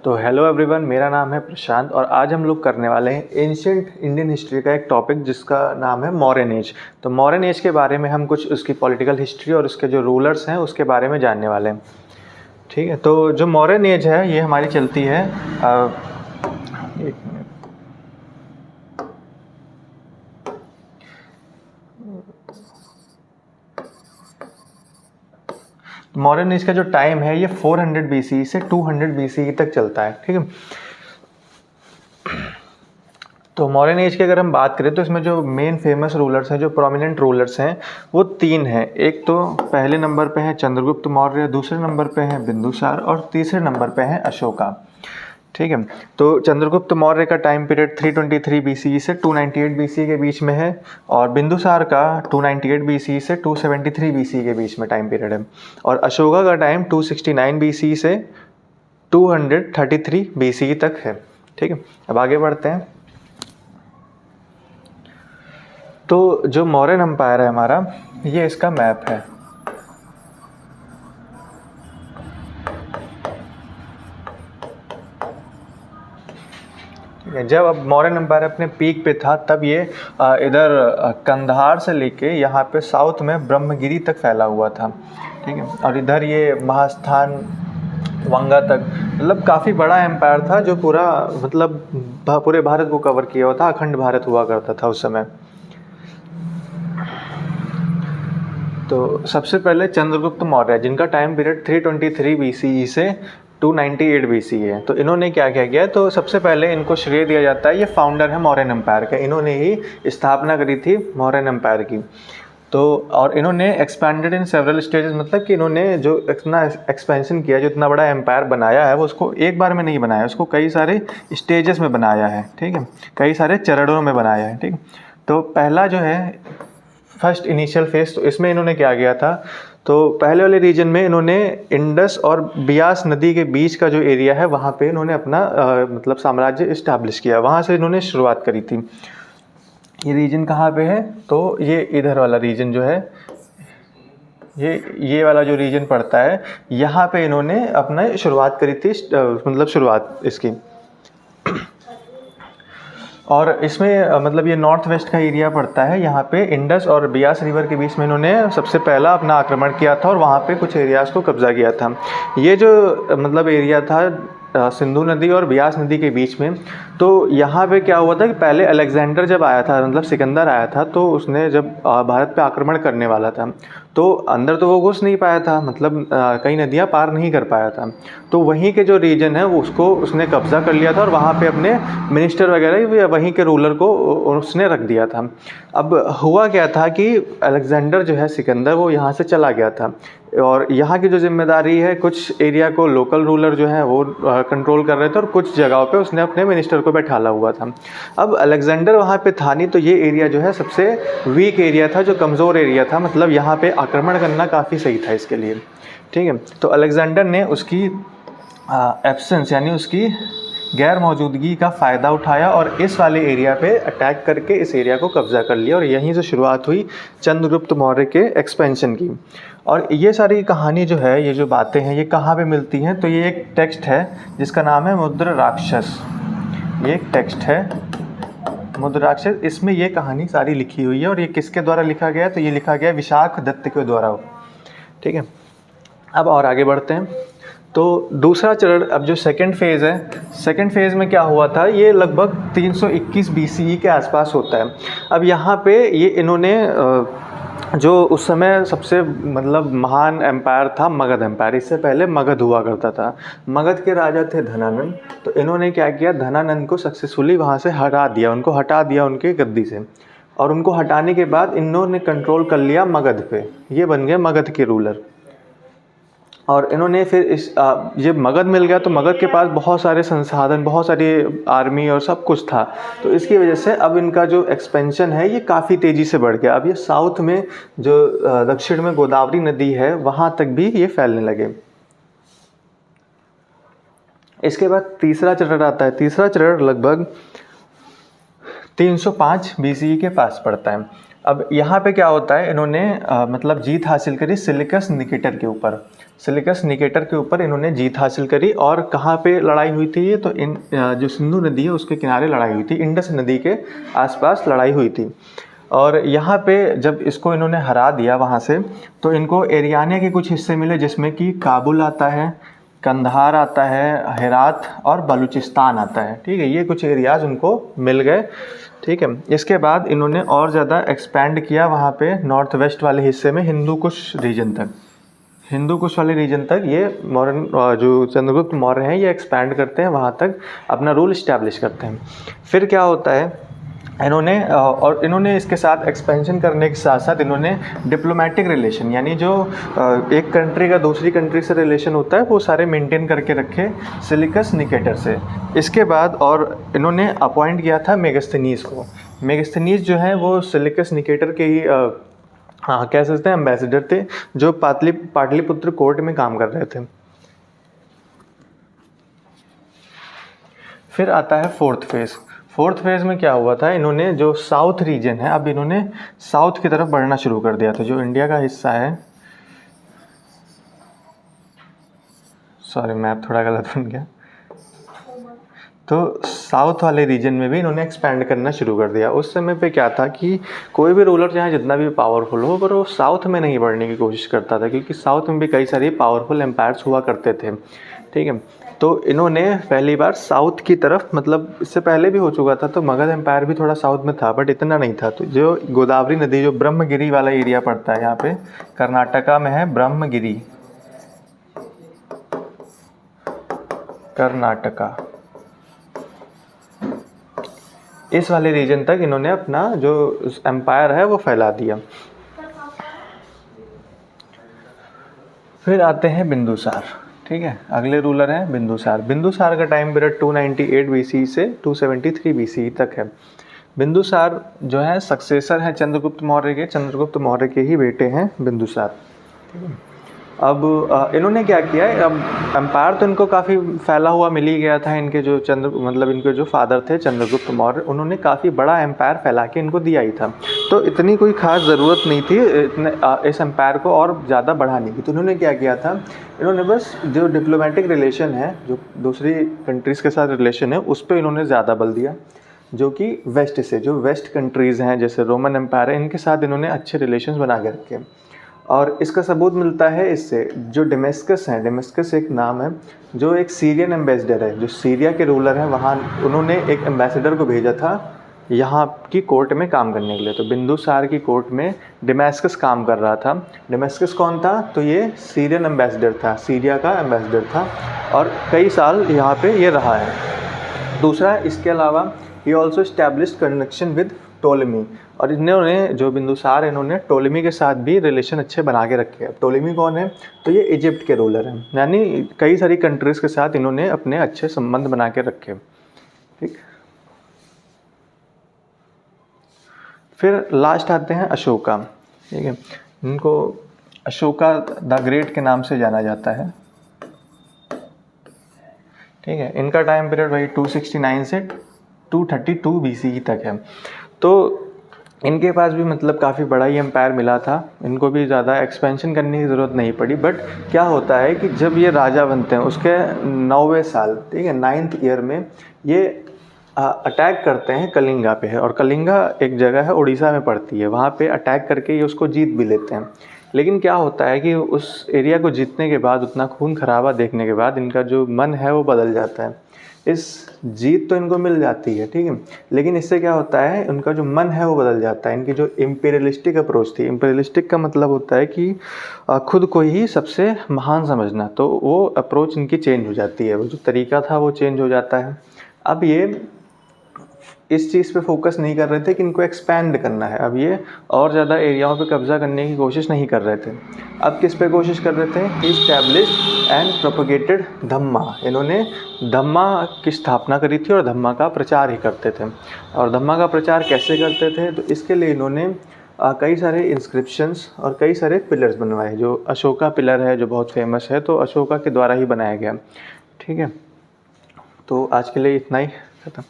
तो hello everyone, मेरा नाम है प्रशांत और आज हम लोग करने वाले हैं एंशिएंट इंडियन हिस्ट्री का एक टॉपिक जिसका नाम है मौर्यन एज। तो मौर्यन एज के बारे में हम कुछ उसकी पॉलिटिकल हिस्ट्री और उसके जो रूलर्स हैं उसके बारे में जानने वाले हैं। ठीक है, तो जो मौर्यन एज है ये हमारी चलती है एक मिनट। मौर्यन एज का जो टाइम है ये 400 BCE से 200 BCE तक चलता है। ठीक है, तो मौर्यन एज की अगर हम बात करें तो इसमें जो मेन फेमस रूलर्स हैं, जो प्रोमिनेंट रूलर्स हैं, वो तीन हैं। एक तो पहले नंबर पे है चंद्रगुप्त मौर्य, दूसरे नंबर पे है बिंदुसार और तीसरे नंबर पे है अशोका। ठीक है, तो चंद्रगुप्त मौर्य का टाइम पीरियड 323 BCE से 298 BCE के बीच में है और बिंदुसार का 298 BCE से 273 BCE के बीच में टाइम पीरियड है और अशोका का टाइम 269 BCE से 233 BCE तक है। ठीक है, अब आगे बढ़ते हैं। तो जो मौर्यन एम्पायर है हमारा, ये इसका मैप है। जब अब मौर्यन एम्पायर अपने पीक पे था तब ये इधर कंधार से लेके यहाँ पे साउथ में ब्रह्मगिरी तक फैला हुआ था। ठीक है, और इधर ये महास्थान वंगा तक, मतलब काफ़ी बड़ा एम्पायर था जो पूरा पूरे भारत को कवर किया हुआ था। अखंड भारत हुआ करता था उस समय। तो सबसे पहले चंद्रगुप्त मौर्य, जिनका टाइम पीरियड 323 BCE से 298 BCE है। तो इन्होंने क्या क्या किया, तो सबसे पहले इनको श्रेय दिया जाता है, ये फाउंडर है मौर्यन एम्पायर का। इन्होंने ही स्थापना करी थी मौर्यन एम्पायर की। तो और इन्होंने एक्सपैंडेड इन सेवरल स्टेजेस, मतलब कि इन्होंने जो इतना एक्सपेंशन किया, जो इतना बड़ा एम्पायर बनाया है, वो उसको एक बार में नहीं बनाया, उसको कई सारे स्टेजेस में बनाया है। ठीक है, कई सारे चरणों में बनाया है। ठीक, तो पहला जो है फर्स्ट इनिशियल फेज, तो इसमें इन्होंने क्या किया था, तो पहले वाले रीजन में इन्होंने इंडस और बियास नदी के बीच का जो एरिया है वहाँ पे इन्होंने अपना साम्राज्य इस्टेब्लिश किया। वहाँ से इन्होंने शुरुआत करी थी। ये रीजन कहाँ पे है, तो ये इधर वाला रीजन जो है, ये वाला जो रीजन पड़ता है, यहाँ पे इन्होंने अपना शुरुआत करी थी, शुरुआत इसकी। और इसमें ये नॉर्थ वेस्ट का एरिया पड़ता है। यहाँ पे इंडस और बियास रिवर के बीच में इन्होंने सबसे पहला अपना आक्रमण किया था और वहाँ पे कुछ एरियाज़ को कब्जा किया था। ये जो एरिया था सिंधु नदी और बियास नदी के बीच में। तो यहाँ पे क्या हुआ था कि पहले अलेक्जेंडर जब आया था, सिकंदर आया था, तो उसने जब भारत पे आक्रमण करने वाला था तो अंदर तो वो घुस नहीं पाया था, कई नदियाँ पार नहीं कर पाया था। तो वहीं के जो रीजन है वो उसको उसने कब्जा कर लिया था और वहाँ पे अपने मिनिस्टर वगैरह वहीं के रूलर को उसने रख दिया था। अब हुआ क्या था कि अलेक्जेंडर जो है सिकंदर, वो यहाँ से चला गया था और यहाँ की जो जिम्मेदारी है, कुछ एरिया को लोकल रूलर जो है वो कंट्रोल कर रहे थे और कुछ जगहों पे उसने अपने मिनिस्टर को बैठाला हुआ था। अब अलेक्जेंडर वहाँ पे था नहीं, तो ये एरिया जो है सबसे वीक एरिया था, जो कमज़ोर एरिया था, यहाँ पे आक्रमण करना काफ़ी सही था इसके लिए। ठीक है, तो अलेक्जेंडर ने उसकी एब्सेंस यानी उसकी गैर मौजूदगी का फ़ायदा उठाया और इस वाले एरिया पे अटैक करके इस एरिया को कब्जा कर लिया और यहीं से शुरुआत हुई चंद्रगुप्त मौर्य के एक्सपेंशन की। और ये सारी कहानी जो है, ये जो बातें हैं, ये कहाँ पे मिलती हैं, तो ये एक टेक्स्ट है जिसका नाम है मुद्र राक्षस। ये एक टेक्स्ट है मुद्र राक्षस, इसमें ये कहानी सारी लिखी हुई है और ये किसके द्वारा लिखा गया है, तो ये लिखा गया विशाख दत्त के द्वारा। ठीक है, अब और आगे बढ़ते हैं। तो दूसरा चरण, अब जो सेकंड फेज़ है, सेकंड फेज़ में क्या हुआ था, ये लगभग 321 BCE के आसपास होता है। अब यहाँ पे ये इन्होंने जो उस समय सबसे महान एम्पायर था मगध एम्पायर, इससे पहले मगध हुआ करता था। मगध के राजा थे धनानंद। तो इन्होंने क्या किया, धनानंद को सक्सेसफुली वहाँ से हटा दिया, उनको हटा दिया उनके गद्दी से। और उनको हटाने के बाद इन्होंने कंट्रोल कर लिया मगध पे, ये बन गए मगध के रूलर। और इन्होंने फिर ये मगध मिल गया तो मगध के पास बहुत सारे संसाधन, बहुत सारी आर्मी और सब कुछ था। तो इसकी वजह से अब इनका जो एक्सपेंशन है ये काफ़ी तेज़ी से बढ़ गया। अब ये साउथ में जो दक्षिण में गोदावरी नदी है वहाँ तक भी ये फैलने लगे। इसके बाद तीसरा चरण आता है। तीसरा चरण लगभग 305 BCE के पास पड़ता है। अब यहाँ पे क्या होता है, इन्होंने जीत हासिल करी सिलिकस निकेटर के ऊपर। सेल्यूकस निकेटर के ऊपर इन्होंने जीत हासिल करी। और कहाँ पे लड़ाई हुई थी ये, तो इन जो सिंधु नदी है उसके किनारे लड़ाई हुई थी, इंडस नदी के आसपास लड़ाई हुई थी। और यहाँ पे जब इसको इन्होंने हरा दिया वहाँ से, तो इनको एरियानिया के कुछ हिस्से मिले, जिसमें कि काबुल आता है, कंधार आता है, हेरात और बलूचिस्तान आता है। ठीक है, ये कुछ एरियाज़ उनको मिल गए। ठीक है, इसके बाद इन्होंने और ज़्यादा एक्सपैंड किया वहाँ पे नॉर्थ वेस्ट वाले हिस्से में, हिंदू कुश रीजन तक। हिंदू कुश वाले रीजन तक ये मॉडर्न जो चंद्रगुप्त मौर्य हैं ये एक्सपैंड करते हैं, वहाँ तक अपना रूल इस्टेब्लिश करते हैं। फिर क्या होता है, इन्होंने इसके साथ एक्सपेंशन करने के साथ साथ इन्होंने डिप्लोमेटिक रिलेशन, यानी जो एक कंट्री का दूसरी कंट्री से रिलेशन होता है वो सारे मेंटेन करके रखे सेल्यूकस निकेटर से। इसके बाद और इन्होंने अपॉइंट किया था मेगास्थनीज को। मेगास्थनीज जो है वो सेल्यूकस निकेटर के ही हाँ कह सकते हैं एम्बेसडर थे, जो पाटलिपुत्र कोर्ट में काम कर रहे थे। फिर आता है फोर्थ फेज़। फोर्थ फेज़ में क्या हुआ था, इन्होंने जो साउथ रीजन है, अब इन्होंने साउथ की तरफ बढ़ना शुरू कर दिया था। जो इंडिया का हिस्सा है, सॉरी मैप थोड़ा गलत बन गया, तो साउथ वाले रीजन में भी इन्होंने एक्सपैंड करना शुरू कर दिया। उस समय पे क्या था कि कोई भी रूलर चाहे जितना भी पावरफुल हो, पर वो साउथ में नहीं बढ़ने की कोशिश करता था, क्योंकि साउथ में भी कई सारे पावरफुल एम्पायर्स हुआ करते थे। ठीक है, तो इन्होंने पहली बार साउथ की तरफ, मतलब इससे पहले भी हो चुका था, तो मगध एम्पायर भी थोड़ा साउथ में था बट इतना नहीं था। तो जो गोदावरी नदी, जो ब्रह्मगिरी वाला एरिया पड़ता है यहाँ पे, कर्नाटका में है ब्रह्मगिरी, कर्नाटका, इस वाले रीजन तक इन्होंने अपना जो एम्पायर है वो फैला दिया। फिर आते हैं बिंदुसार। ठीक है, अगले रूलर हैं बिंदुसार। बिंदुसार का टाइम पीरियड 298 BC से 273 BC तक है। बिंदुसार जो है सक्सेसर है चंद्रगुप्त मौर्य के, चंद्रगुप्त मौर्य के ही बेटे हैं बिंदुसार। ठीक है, अब इन्होंने क्या किया है, अब एम्पायर तो इनको काफ़ी फैला हुआ मिल ही गया था। इनके जो इनके जो फादर थे चंद्रगुप्त मौर्य, उन्होंने काफ़ी बड़ा एम्पायर फैला के इनको दिया ही था। तो इतनी कोई ख़ास ज़रूरत नहीं थी इतने इस एम्पायर को और ज़्यादा बढ़ाने की। तो उन्होंने क्या किया था, इन्होंने बस जो डिप्लोमेटिक रिलेशन है, जो दूसरी कंट्रीज़ के साथ रिलेशन है, उस पर इन्होंने ज़्यादा बल दिया। जो कि वेस्ट से, जो वेस्ट कंट्रीज़ हैं जैसे रोमन एम्पायर है, इनके साथ इन्होंने अच्छे रिलेशंस बना के रखे। और इसका सबूत मिलता है इससे, जो डेमेस्कस है, डेमेस्कस एक नाम है, जो एक सीरियन एम्बेसडर है, जो सीरिया के रूलर हैं, वहाँ उन्होंने एक एम्बेसडर को भेजा था यहाँ की कोर्ट में काम करने के लिए। तो बिंदुसार की कोर्ट में डेमेस्कस काम कर रहा था। डेमेस्कस कौन था, तो ये सीरियन एम्बेसडर था, सीरिया का एम्बेसडर था, और कई साल यहाँ पे ये रहा है। दूसरा, इसके अलावा ये also established connection with Ptolemy, और इन्होंने जो बिंदुसार, इन्होंने टोलेमी के साथ भी रिलेशन अच्छे बना के रखे हैं। टोलेमी कौन है, तो ये इजिप्ट के रूलर हैं, यानी कई सारी कंट्रीज़ के साथ इन्होंने अपने अच्छे संबंध बना के रखे। ठीक, फिर लास्ट आते हैं अशोका। ठीक है, इनको अशोका द ग्रेट के नाम से जाना जाता है। ठीक है, इनका टाइम पीरियड वही 269 से 232 BC तक है। तो इनके पास भी मतलब काफ़ी बड़ा ही एम्पायर मिला था, इनको भी ज़्यादा एक्सपेंशन करने की ज़रूरत नहीं पड़ी। बट क्या होता है कि जब ये राजा बनते हैं उसके 9वें साल, ठीक है, 9th ईयर में ये अटैक करते हैं कलिंगा पे। और कलिंगा एक जगह है उड़ीसा में पड़ती है, वहाँ पे अटैक करके ये उसको जीत भी लेते हैं। लेकिन क्या होता है कि उस एरिया को जीतने के बाद, उतना खून खराबा देखने के बाद, इनका जो मन है वो बदल जाता है। इस जीत तो इनको मिल जाती है, ठीक है, लेकिन इससे क्या होता है, उनका जो मन है वो बदल जाता है। इनकी जो इम्पीरियलिस्टिक अप्रोच थी, इम्पीरियलिस्टिक का मतलब होता है कि खुद को ही सबसे महान समझना, तो वो अप्रोच इनकी चेंज हो जाती है, वो जो तरीका था वो चेंज हो जाता है। अब ये इस चीज़ पे फोकस नहीं कर रहे थे कि इनको एक्सपैंड करना है, अब ये और ज़्यादा एरियाओं पे कब्जा करने की कोशिश नहीं कर रहे थे। अब किस पे कोशिश कर रहे थे, इस्टेब्लिश्ड एंड प्रोपगेटेड धम्मा। इन्होंने धम्मा की स्थापना करी थी और धम्मा का प्रचार ही करते थे। और धम्मा का प्रचार कैसे करते थे, तो इसके लिए इन्होंने कई सारे इंस्क्रिप्शंस और कई सारे पिलर्स बनवाए। जो अशोका पिलर है जो बहुत फेमस है, तो अशोका के द्वारा ही बनाया गया। ठीक है, तो आज के लिए इतना ही, खत्म।